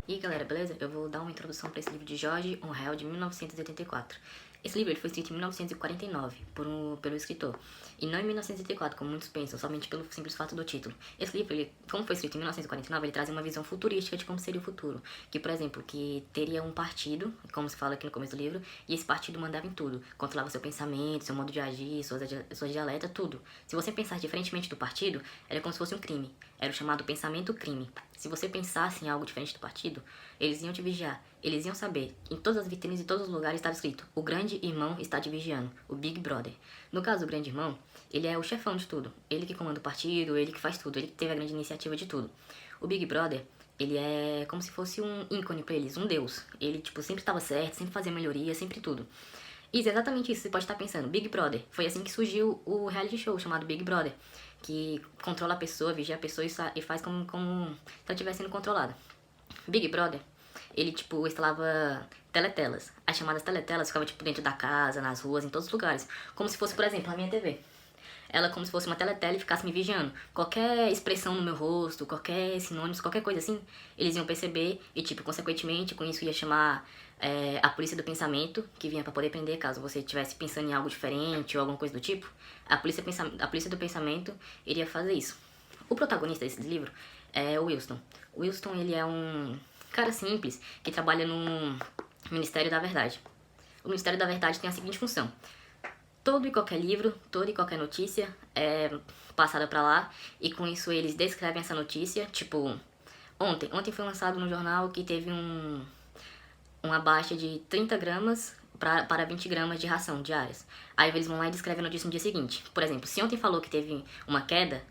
E aí galera, beleza? Eu vou dar uma introdução para esse livro de George Orwell de 1984. Esse livro ele foi escrito em 1949 pelo escritor, e não em 1984, como muitos pensam, somente pelo simples fato do título. Esse livro, como foi escrito em 1949, ele traz uma visão futurística de como seria o futuro. Que, por exemplo, que teria um partido, como se fala aqui no começo do livro, e esse partido mandava em tudo. Controlava seu pensamento, seu modo de agir, sua dialeta, tudo. Se você pensasse diferentemente do partido, era como se fosse um crime. Era o chamado pensamento crime. Se você pensasse em algo diferente do partido, eles iam te vigiar. Eles iam saber. Em todas as vitrines e todos os lugares estava escrito: o grande irmão está te vigiando. O Big Brother. No caso, o grande irmão, ele é o chefão de tudo. Ele que comanda o partido, ele que faz tudo. Ele que teve a grande iniciativa de tudo. O Big Brother, ele é como se fosse um ícone pra eles, um deus. Ele, sempre estava certo, sempre fazia melhoria, sempre tudo. Isso, exatamente isso, você pode estar pensando. Big Brother. Foi assim que surgiu o reality show chamado Big Brother, que controla a pessoa, vigia a pessoa e faz como se ela estivesse sendo controlada. Big Brother, ele, instalava teletelas. As chamadas teletelas ficavam, dentro da casa, nas ruas, em todos os lugares. Como se fosse, por exemplo, a minha TV. Ela como se fosse uma teletela e ficasse me vigiando. Qualquer expressão no meu rosto, qualquer sinônimo, qualquer coisa assim, eles iam perceber e, consequentemente, com isso ia chamar a polícia do pensamento, que vinha pra poder prender caso você estivesse pensando em algo diferente ou alguma coisa do tipo. A polícia do pensamento iria fazer isso. O protagonista desse livro é o Wilson. O Wilson, ele é um cara simples que trabalha no Ministério da Verdade. O Ministério da Verdade tem a seguinte função: todo e qualquer livro, toda e qualquer notícia é passada pra lá, e com isso eles descrevem essa notícia. Ontem foi lançado no jornal que teve uma baixa de 30 gramas para 20 gramas de ração diárias. Aí eles vão lá e descrevem a notícia no dia seguinte. Por exemplo, se ontem falou que teve uma queda,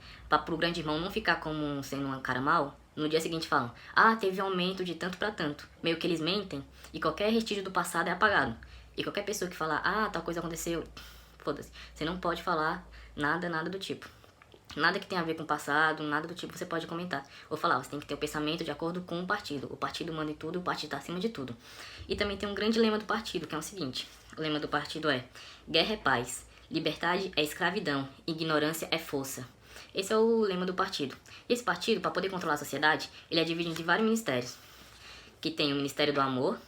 pro grande irmão não ficar como sendo um cara mal, no dia seguinte falam: teve aumento de tanto pra tanto. Meio que eles mentem, e qualquer restígio do passado é apagado. E qualquer pessoa que falar: tal coisa aconteceu, foda-se. Você não pode falar nada do tipo. Nada que tenha a ver com o passado, nada do tipo você pode comentar. Ou falar, você tem que ter o pensamento de acordo com o partido. O partido manda em tudo, o partido tá acima de tudo. E também tem um grande lema do partido, que é o seguinte: o lema do partido é: guerra é paz, liberdade é escravidão, ignorância é força. Esse é o lema do partido. E esse partido, para poder controlar a sociedade, ele é dividido em vários ministérios. Que tem o Ministério do Amor,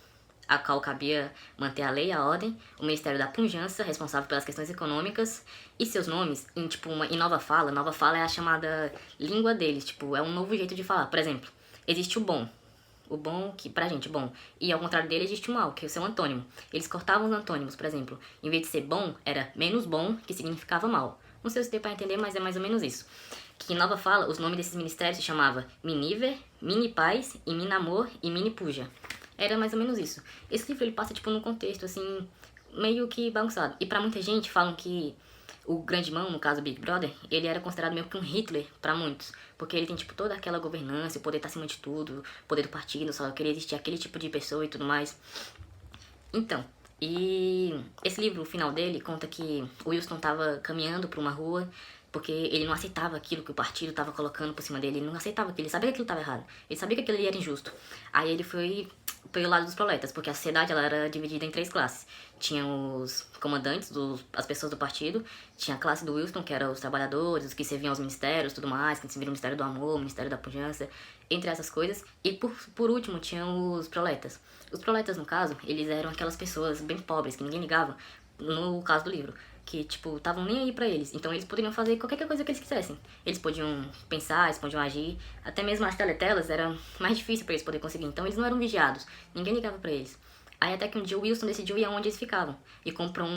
a qual cabia manter a lei e a ordem, o Ministério da Pujança, responsável pelas questões econômicas, e seus nomes, em nova fala é a chamada língua deles, é um novo jeito de falar. Por exemplo, existe o bom que pra gente, bom, e ao contrário dele existe o mal, que é o seu antônimo. Eles cortavam os antônimos, por exemplo, em vez de ser bom, era menos bom, que significava mal. Não sei se deu pra entender, mas é mais ou menos isso. Que em nova fala, os nomes desses ministérios se chamava Miniver, Mini Paz, e Minamor e Mini Puja. Era mais ou menos isso. Esse livro ele passa num contexto assim meio que bagunçado. E pra muita gente falam que o grande irmão, no caso Big Brother, ele era considerado meio que um Hitler pra muitos, porque ele tem toda aquela governança, o poder tá acima de tudo, o poder do partido, só queria existir aquele tipo de pessoa e tudo mais. Então, e esse livro, o final dele, conta que o Wilson tava caminhando por uma rua porque ele não aceitava aquilo que o partido tava colocando por cima dele. Ele não aceitava aquilo, ele sabia que aquilo tava errado. Ele sabia que aquilo ali era injusto. Aí ele foi pelo lado dos proletas, porque a sociedade ela era dividida em três classes. Tinha os comandantes, as pessoas do partido, tinha a classe do Wilson, que eram os trabalhadores, os que serviam aos ministérios, tudo mais, que serviam o Ministério do Amor, o Ministério da Pujança, entre essas coisas. E por último, tinham os proletas. Os proletas, no caso, eles eram aquelas pessoas bem pobres, que ninguém ligava, no caso do livro, que, estavam nem aí pra eles. Então eles poderiam fazer qualquer coisa que eles quisessem. Eles podiam pensar, eles podiam agir. Até mesmo as teletelas era mais difícil pra eles poderem conseguir. Então eles não eram vigiados. Ninguém ligava pra eles. Aí até que um dia o Wilson decidiu ir aonde eles ficavam. E comprou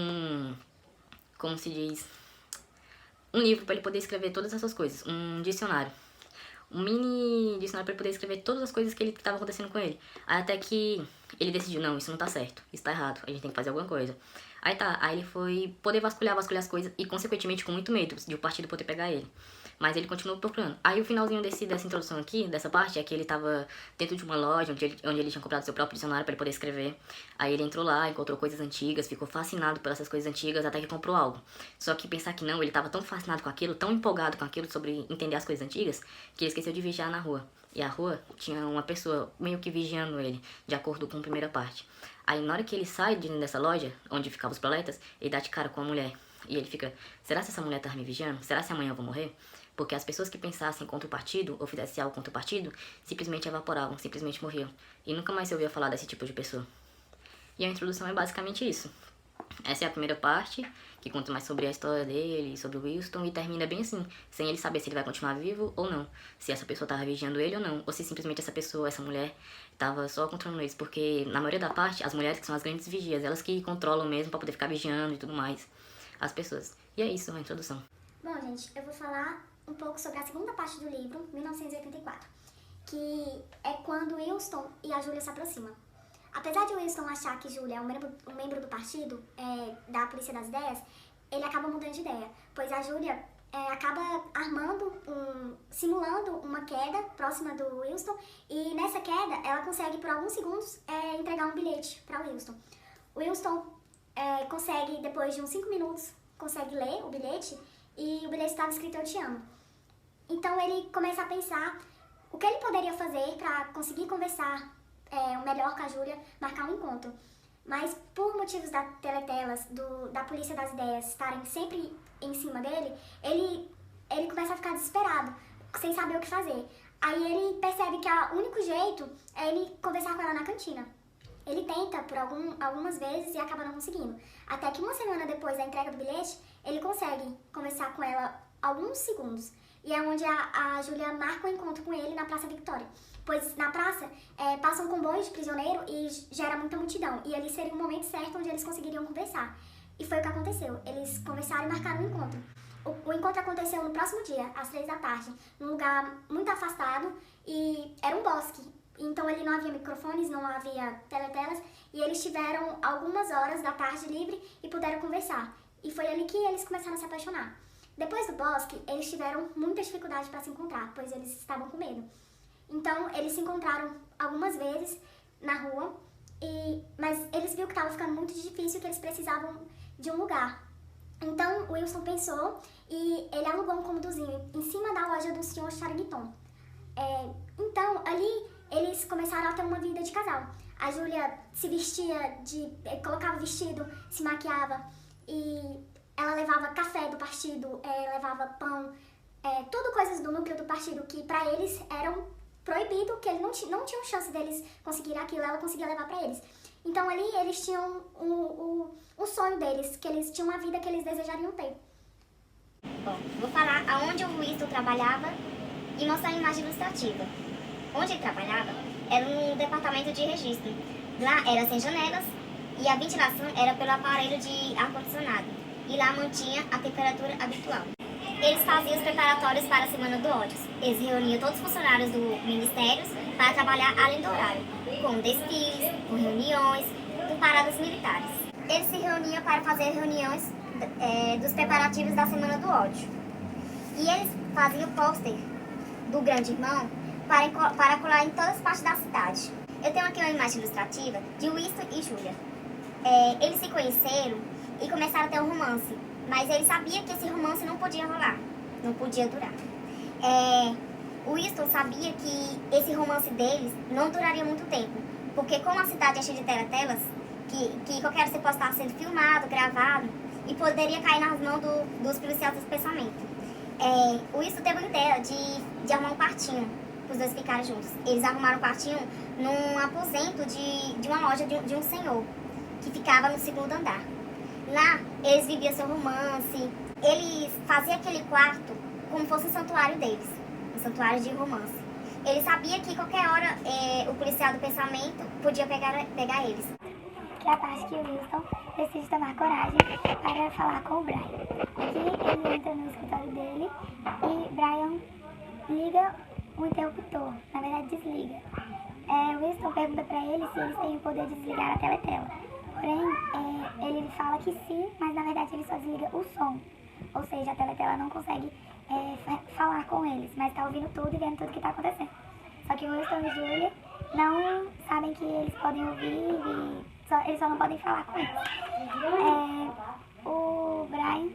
como se diz, um livro pra ele poder escrever todas essas coisas. Um dicionário. Um mini dicionário pra ele poder escrever todas as coisas que estavam acontecendo com ele. Aí até que ele decidiu: não, isso não tá certo, isso tá errado, a gente tem que fazer alguma coisa. Aí ele foi poder vasculhar as coisas e, consequentemente, com muito medo de o partido poder pegar ele. Mas ele continuou procurando. Aí o finalzinho dessa introdução aqui, dessa parte, é que ele tava dentro de uma loja onde ele tinha comprado seu próprio dicionário pra ele poder escrever. Aí ele entrou lá, encontrou coisas antigas, ficou fascinado por essas coisas antigas, até que comprou algo. Só que pensar que não, ele tava tão fascinado com aquilo, tão empolgado com aquilo sobre entender as coisas antigas, que ele esqueceu de vigiar na rua. E a rua tinha uma pessoa meio que vigiando ele, de acordo com a primeira parte. Aí na hora que ele sai dessa loja, onde ficavam os proletas, ele dá de cara com a mulher. E ele fica, será se essa mulher tá me vigiando? Será se amanhã eu vou morrer? Porque as pessoas que pensassem contra o partido, ou fizessem algo contra o partido, simplesmente evaporavam, simplesmente morriam. E nunca mais se ouvia falar desse tipo de pessoa. E a introdução é basicamente isso. Essa é a primeira parte, que conta mais sobre a história dele, sobre o Wilson, e termina bem assim, sem ele saber se ele vai continuar vivo ou não, se essa pessoa tava vigiando ele ou não, ou se simplesmente essa pessoa, essa mulher, tava só controlando eles, porque na maioria da parte, as mulheres que são as grandes vigias, elas que controlam mesmo pra poder ficar vigiando e tudo mais, as pessoas. E é isso, a introdução. Bom, gente, eu vou falar um pouco sobre a segunda parte do livro, 1984, que é quando Wilson e a Júlia se aproximam. Apesar de Wilson achar que Júlia é um membro do partido, da Polícia das Ideias, ele acaba mudando de ideia, pois a Júlia acaba simulando uma queda próxima do Wilson, e nessa queda ela consegue por alguns segundos entregar um bilhete para o Wilson. O Wilson consegue, depois de uns 5 minutos, consegue ler o bilhete, e o bilhete estava escrito "Eu te amo". Então ele começa a pensar o que ele poderia fazer para conseguir conversar o melhor com a Júlia, marcar um encontro. Mas por motivos da teletelas, da Polícia das Ideias estarem sempre em cima dele, ele começa a ficar desesperado, sem saber o que fazer. Aí ele percebe que o único jeito é ele conversar com ela na cantina. Ele tenta por algumas vezes e acaba não conseguindo. Até que uma semana depois da entrega do bilhete, ele consegue conversar com ela alguns segundos. E é onde a Júlia marca um encontro com ele na Praça Victória. Pois na praça passa um comboio de prisioneiro e gera muita multidão. E ali seria o momento certo onde eles conseguiriam conversar. E foi o que aconteceu. Eles conversaram e marcaram um encontro. O encontro aconteceu no próximo dia, às 3 da tarde, num lugar muito afastado, e era um bosque. Então ali não havia microfones, não havia teletelas, e eles tiveram algumas horas da tarde livre e puderam conversar. E foi ali que eles começaram a se apaixonar. Depois do bosque, eles tiveram muita dificuldade para se encontrar, pois eles estavam com medo. Então eles se encontraram algumas vezes na rua, mas eles viram que estava ficando muito difícil, que eles precisavam de um lugar. Então o Wilson pensou e ele alugou um cômodozinho em cima da loja do Sr. Charrington. Então ali eles começaram a ter uma vida de casal. A Júlia se vestia colocava vestido, se maquiava, e ela levava café do partido, levava pão, tudo coisas do núcleo do partido que para eles eram proibido, que eles não tinham chance deles conseguir aquilo, ela conseguia levar para eles. Então ali eles tinham o sonho deles, que eles tinham uma vida que eles desejariam ter. Bom, vou falar aonde o Winston trabalhava e mostrar a imagem ilustrativa. Onde ele trabalhava era um departamento de registro. Lá era sem janelas e a ventilação era pelo aparelho de ar-condicionado. E lá mantinha a temperatura habitual. Eles faziam os preparatórios para a Semana do Ódio. Eles reuniam todos os funcionários do Ministério para trabalhar além do horário, com desfiles, com reuniões, com paradas militares. Eles se reuniam para fazer reuniões dos preparativos da Semana do Ódio. E eles faziam o pôster do Grande Irmão para colar em todas as partes da cidade. Eu tenho aqui uma imagem ilustrativa de Winston e Júlia. Eles se conheceram e começaram a ter um romance, mas ele sabia que esse romance não podia rolar, não podia durar. O Winston sabia que esse romance deles não duraria muito tempo, porque como a cidade é cheia de teletelas, que qualquer hora você pode estar sendo filmado, gravado, e poderia cair nas mãos dos policiais do pensamento. O Winston teve a ideia de arrumar um quartinho para os dois ficarem juntos. Eles arrumaram um quartinho num aposento de uma loja de um senhor, que ficava no 2º andar. Lá, eles viviam seu romance, eles faziam aquele quarto como fosse um santuário deles, um santuário de romance. Ele sabia que qualquer hora o policial do pensamento podia pegar eles. Que é a parte que o Wilson decide tomar coragem para falar com o Brian. Aqui ele entra no escritório dele e Brian liga o interruptor, na verdade desliga. O Wilson pergunta para ele se eles têm o poder de desligar a teletela. Porém, ele fala que sim, mas na verdade ele só desliga o som. Ou seja, a teletela não consegue falar com eles, mas está ouvindo tudo e vendo tudo que está acontecendo. Só que o Wilson e Julia não sabem que eles podem ouvir e eles só não podem falar com eles. O Brian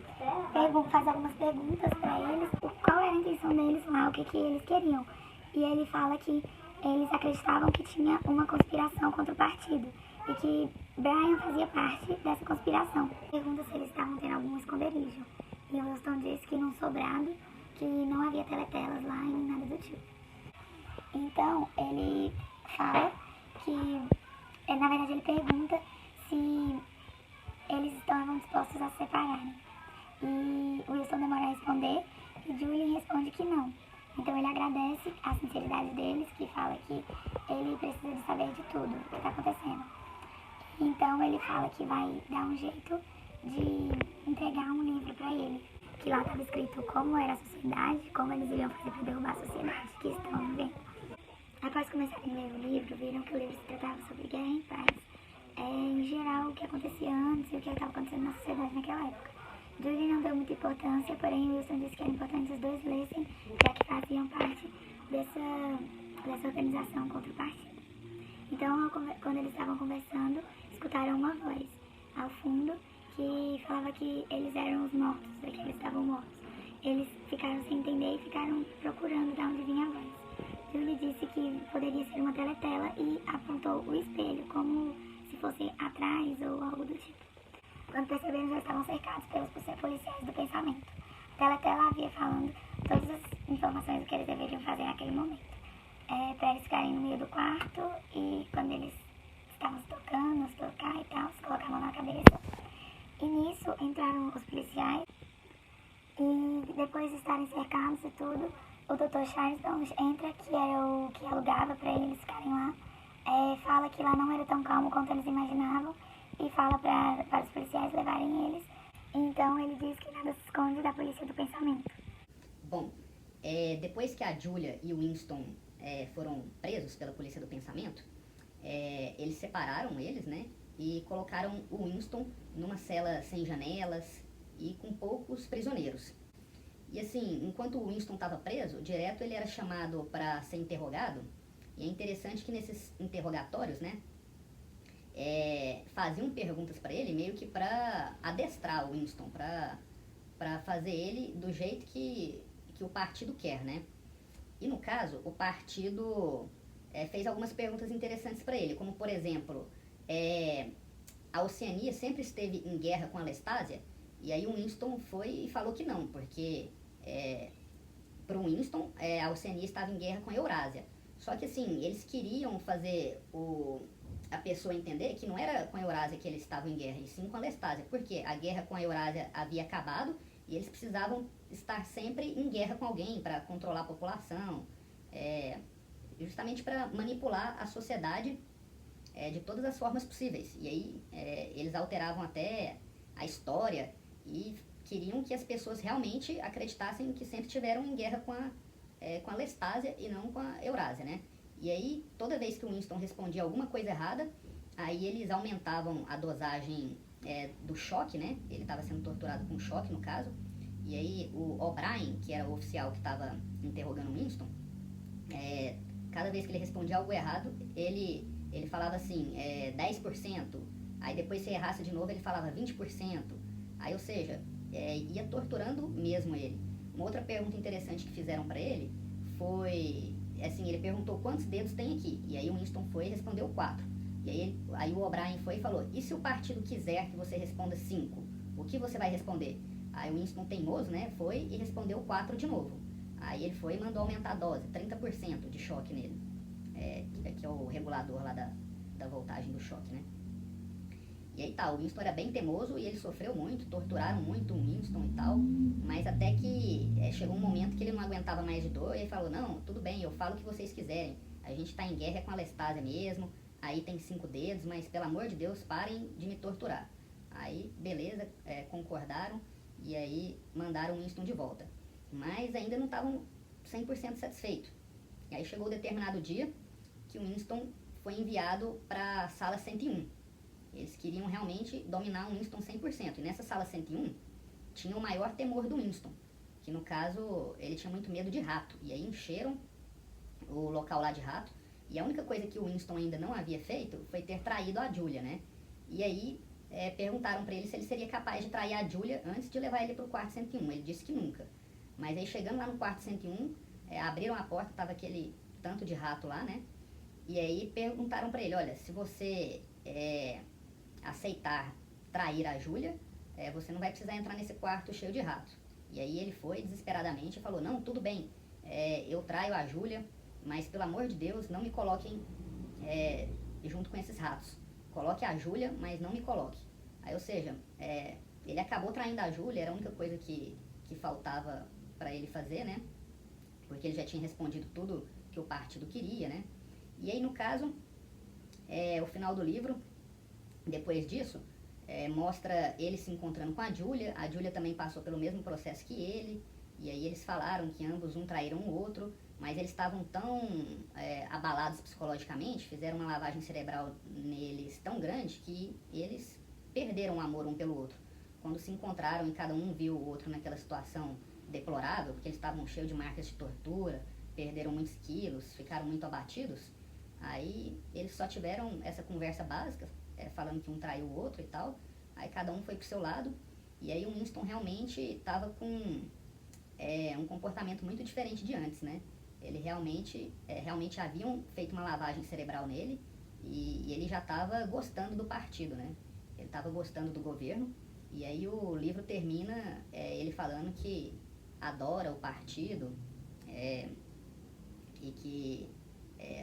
faz algumas perguntas para eles, qual era a intenção deles lá, o que eles queriam. E ele fala que eles acreditavam que tinha uma conspiração contra o partido. e que Brian fazia parte dessa conspiração. Pergunta se eles estavam tendo algum esconderijo. E o Winston disse que num sobrado, que não havia teletelas lá e nem nada do tipo. Então, ele fala que, na verdade, ele pergunta se eles estavam dispostos a se separarem. E o Wilson demora a responder e Julian responde que não. Então ele agradece a sinceridade deles, que fala que ele precisa de saber de tudo o que está acontecendo. Então ele fala que vai dar um jeito de entregar um livro para ele, que lá estava escrito como era a sociedade, como eles iriam fazer para derrubar a sociedade que estão vivendo. Após começarem a ler o livro, viram que o livro se tratava sobre guerra em paz. Em geral, o que acontecia antes e o que estava acontecendo na sociedade naquela época. Julie não deu muita importância, porém Wilson disse que era importante os dois lessem, já que faziam parte dessa organização contra o partido. Então, quando eles estavam conversando, escutaram uma voz ao fundo que falava que eles eram os mortos, que eles estavam mortos. Eles ficaram sem entender e ficaram procurando de onde vinha a voz. Julie disse que poderia ser uma teletela e apontou o espelho como se fosse atrás ou algo do tipo. Quando perceberam, já estavam cercados pelos policiais do pensamento. A teletela havia falando todas as informações do que eles deveriam fazer naquele momento. Para eles ficarem no meio do quarto e quando eles estavam se tocando, se tocar e tal, se colocar a mão na cabeça. E nisso entraram os policiais e depois de estarem cercados e tudo, o Dr. Charles entra, que era o que alugava para eles ficarem lá, fala que lá não era tão calmo quanto eles imaginavam e fala para os policiais levarem eles. Então ele diz que nada se esconde da polícia do pensamento. Bom, depois que a Julia e o Winston foram presos pela polícia do pensamento, eles separaram eles, né? E colocaram o Winston numa cela sem janelas e com poucos prisioneiros. E assim, enquanto o Winston estava preso, direto ele era chamado para ser interrogado. E é interessante que nesses interrogatórios, né, faziam perguntas para ele meio que para adestrar o Winston, para fazer ele do jeito que o partido quer, né? E no caso, o partido fez algumas perguntas interessantes para ele, como por exemplo, a Oceania sempre esteve em guerra com a Lestásia. E aí o Winston foi e falou que não, porque para o Winston a Oceania estava em guerra com a Eurásia. Só que assim, eles queriam fazer a pessoa entender que não era com a Eurásia que eles estavam em guerra, e sim com a Lestásia, porque a guerra com a Eurásia havia acabado e eles precisavam estar sempre em guerra com alguém para controlar a população, justamente para manipular a sociedade de todas as formas possíveis. E aí eles alteravam até a história e queriam que as pessoas realmente acreditassem que sempre tiveram em guerra com a Lestásia e não com a Eurásia, né? E aí, toda vez que o Winston respondia alguma coisa errada, aí eles aumentavam a dosagem do choque, né? Ele estava sendo torturado com choque, no caso. E aí, o O'Brien, que era o oficial que estava interrogando o Winston, cada vez que ele respondia algo errado, ele falava assim, 10%. Aí depois, se errasse de novo, ele falava 20%. Aí, ou seja, ia torturando mesmo ele. Uma outra pergunta interessante que fizeram para ele foi, assim, ele perguntou quantos dedos tem aqui. E aí o Winston foi e respondeu 4. E aí o O'Brien foi e falou, e se o partido quiser que você responda 5? O que você vai responder? Aí o Winston, teimoso, né, foi e respondeu 4 de novo. Aí ele foi e mandou aumentar a dose, 30% de choque nele. Que é o regulador lá da voltagem do choque, né? E aí tá, o Winston era bem teimoso e ele sofreu muito, torturaram muito o Winston e tal, mas até que chegou um momento que ele não aguentava mais de dor e ele falou, não, tudo bem, eu falo o que vocês quiserem, a gente tá em guerra com a Lestásia mesmo, aí tem 5 dedos, mas pelo amor de Deus, parem de me torturar. Aí, beleza, concordaram e aí mandaram o Winston de volta, mas ainda não estavam 100% satisfeitos. E aí chegou um determinado dia que o Winston foi enviado para a sala 101. Eles queriam realmente dominar o Winston 100%. E nessa sala 101, tinha o maior temor do Winston, que no caso, ele tinha muito medo de rato. E aí encheram o local lá de rato. E a única coisa que o Winston ainda não havia feito foi ter traído a Julia, né? E aí perguntaram para ele se ele seria capaz de trair a Julia antes de levar ele para o quarto 101. Ele disse que nunca. Mas aí chegando lá no quarto 101, abriram a porta, tava aquele tanto de rato lá, né? E aí perguntaram para ele, olha, se você aceitar trair a Júlia, você não vai precisar entrar nesse quarto cheio de rato. E aí ele foi desesperadamente e falou, não, tudo bem, eu traio a Júlia, mas pelo amor de Deus, não me coloquem junto com esses ratos. Coloque a Júlia, mas não me coloque. Aí, ou seja, ele acabou traindo a Júlia, era a única coisa que faltava para ele fazer, né? Porque ele já tinha respondido tudo que o partido queria, né? E aí, no caso, o final do livro, depois disso, mostra ele se encontrando com a Júlia também passou pelo mesmo processo que ele, e aí eles falaram que ambos traíram o outro, mas eles estavam tão abalados psicologicamente, fizeram uma lavagem cerebral neles tão grande que eles perderam o amor um pelo outro. Quando se encontraram e cada um viu o outro naquela situação deplorável, porque eles estavam cheios de marcas de tortura, perderam muitos quilos, ficaram muito abatidos, aí eles só tiveram essa conversa básica, falando que um traiu o outro e tal, aí cada um foi pro seu lado, e aí o Winston realmente estava com um comportamento muito diferente de antes, né? Ele realmente haviam feito uma lavagem cerebral nele, e ele já estava gostando do partido, né? Ele estava gostando do governo, e aí o livro termina ele falando que adora o partido, e que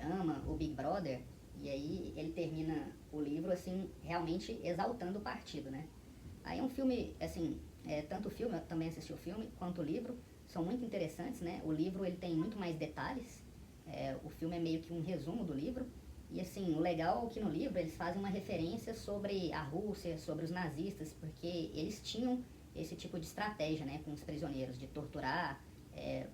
ama o Big Brother, e aí ele termina o livro, assim, realmente exaltando o partido, né? Aí é um filme, assim, tanto o filme, eu também assisti o filme, quanto o livro, são muito interessantes, né? O livro, ele tem muito mais detalhes, o filme é meio que um resumo do livro, e assim, o legal é que no livro eles fazem uma referência sobre a Rússia, sobre os nazistas, porque eles tinham esse tipo de estratégia, né, com os prisioneiros, de torturar,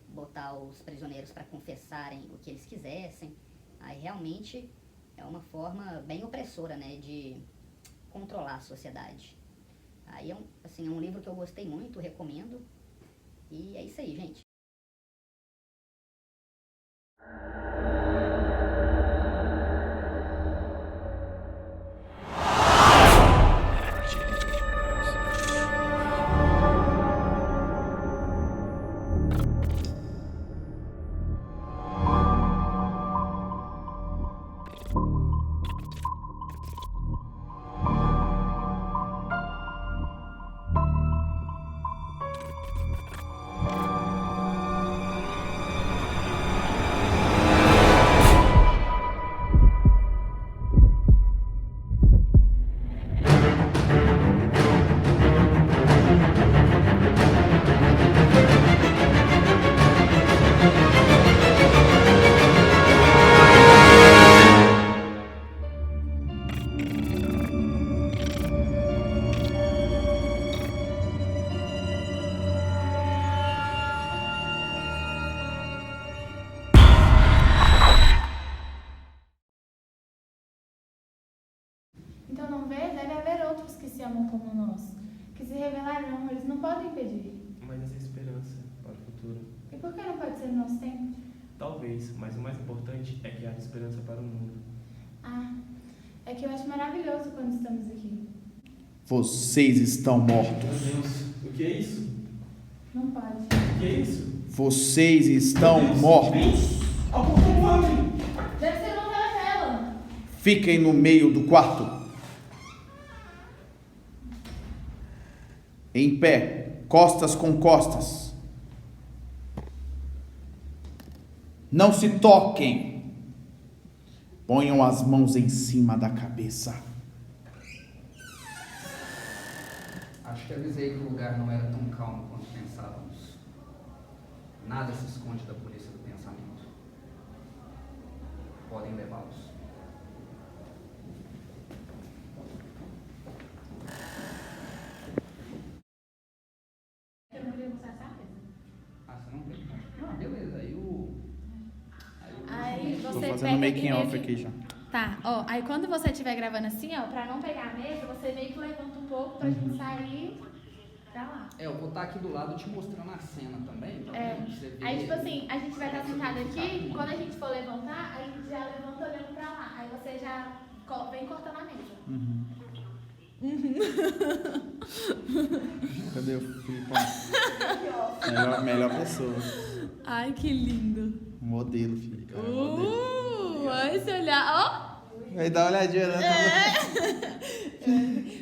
botar os prisioneiros para confessarem o que eles quisessem. Aí realmente é uma forma bem opressora, né, de controlar a sociedade. Aí é um livro que eu gostei muito, recomendo. E é isso aí, gente. Então não vê? Deve haver outros que se amam como nós, que se revelarão, eles não podem impedir. Mas essa esperança para o futuro. E por que não pode ser no nosso tempo? Talvez, mas o mais importante é que haja esperança para o mundo. Ah, é que eu acho maravilhoso quando estamos aqui. Vocês estão mortos. Meu Deus, o que é isso? Não pode. O que é isso? Vocês estão mortos. Algum fome! Deve ser uma teletela. Fiquem no meio do quarto. Em pé, costas com costas. Não se toquem. Ponham as mãos em cima da cabeça. Acho que avisei que o lugar não era tão calmo quanto pensávamos. Nada se esconde da polícia do pensamento. Podem levá-los. Eu não queria mostrar essa coisa. Ah, você não vê? Não, beleza. Aí Estou você fazendo pega making e meio off que- aqui já. Tá, ó, aí quando você estiver gravando assim, ó, pra não pegar a mesa, você meio que levanta um pouco pra gente sair pra lá. Eu vou estar aqui do lado te mostrando a cena também. Pra você ver. Aí, tipo assim, a gente vai estar sentado aqui, quando a gente for levantar, a gente já levanta olhando pra lá. Aí você já vem cortando a mesa. Cadê o Filipão? Melhor pessoa. Ai, que lindo. Modelo, filho. Cara, modelo. Olha esse olhar, ó. Vai dar uma olhadinha, né?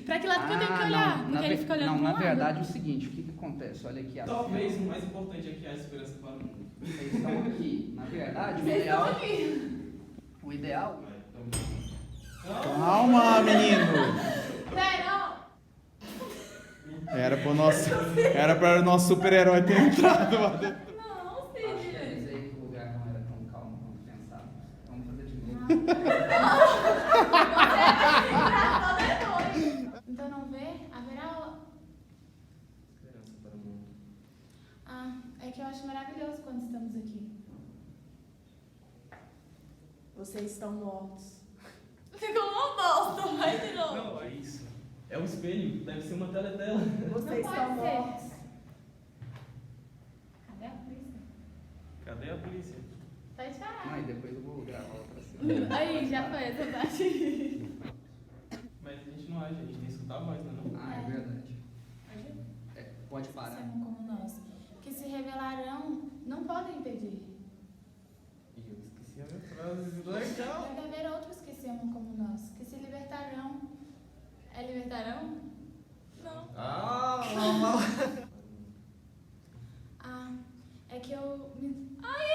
Pra que lado que eu tenho que olhar? Porque ele fica olhando Não, pro na lado. verdade é o seguinte, o que acontece? Olha aqui. Talvez o mais importante aqui é a esperança para o mundo. Vocês estão aqui. Na verdade, Vocês estão aqui. o ideal... Calma, menino. Pera, Era para o nosso super-herói ter entrado lá dentro. não, Acho que Cid. avisei que o lugar não era tão calmo quanto pensava. Vamos fazer de novo. Então não vê? Haverá... Esperança para o mundo. Ah, é que eu acho maravilhoso quando estamos aqui. Vocês estão mortos. Ficou uma bosta, vai de novo. Não, é isso. É um espelho, deve ser uma teletela. Vocês Não estão pode ser. mortos. Cadê a polícia? Cadê a polícia? Pode falar. Não, e depois eu vou gravar pra cima. Aí, já foi essa parte. Mas a gente não age, a gente tem que escutar a voz, não é? Ah, é verdade. Pode parar. Serão como nós, que se revelarão, não podem impedir. E eu esqueci a minha frase. Legal. Deve haver outros que se amam como nós, que se libertarão. É libertarão? Não. Ah, Ah, é que eu me... Ai,